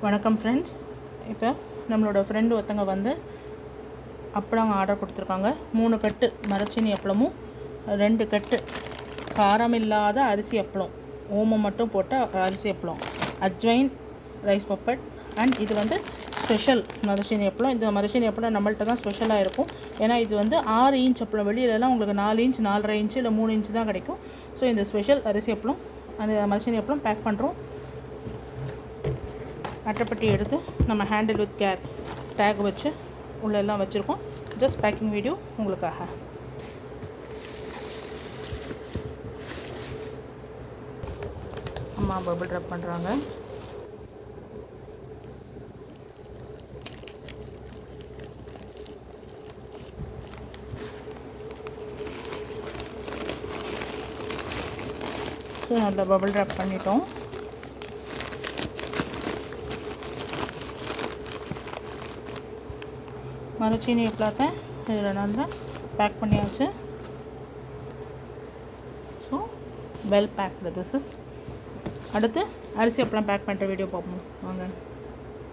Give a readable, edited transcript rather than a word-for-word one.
வணக்கம் ஃப்ரெண்ட்ஸ். இப்போ நம்மளோட ஃப்ரெண்டு ஒருத்தங்க வந்து அப்பளம் ஆர்டர் கொடுத்துருக்காங்க. 3 கட்டு மரச்சீனி அப்பளமும் 2 கட்டு காரமில்லாத அரிசி அப்பளம், ஓமம் மட்டும் போட்ட அரிசி அப்பளம், அஜ்வைன் ரைஸ் பப்பட் அண்ட் இது வந்து ஸ்பெஷல் மரச்சீனி அப்பளம். இந்த மரச்சீனி அப்பளம் நம்மள்ட்ட தான் ஸ்பெஷலாக இருக்கும். ஏன்னா இது வந்து 6 இன்ச் அப்பளம், வெளியிலலாம் உங்களுக்கு 4 இன்ச் 4.5 இன்ச்சு இல்லை 3 இன்ச்சு தான் கிடைக்கும். ஸோ இந்த ஸ்பெஷல் அரிசி அப்பளம், அந்த மரச்சீனி அப்பளம் பேக் பண்ணுறோம். அட்டைப்பட்டி எடுத்து நம்ம ஹேண்டில் வித் கேர் டேக் வச்சு உள்ளெல்லாம் வச்சுருக்கோம். ஜஸ்ட் பேக்கிங் வீடியோ உங்களுக்காக. அம்மா பபிள் ட்ராப் பண்ணுறாங்க. ஸோ நல்லா பபிள் ட்ராப் பண்ணிட்டோம். மரச்சீனி அப்பளத்தை இதில் நல்லா பேக் பண்ணியாச்சு. So well packed this is. அடுத்து அரிசி அப்பளம் பேக் பண்ணுற வீடியோ பார்ப்போம் வாங்க.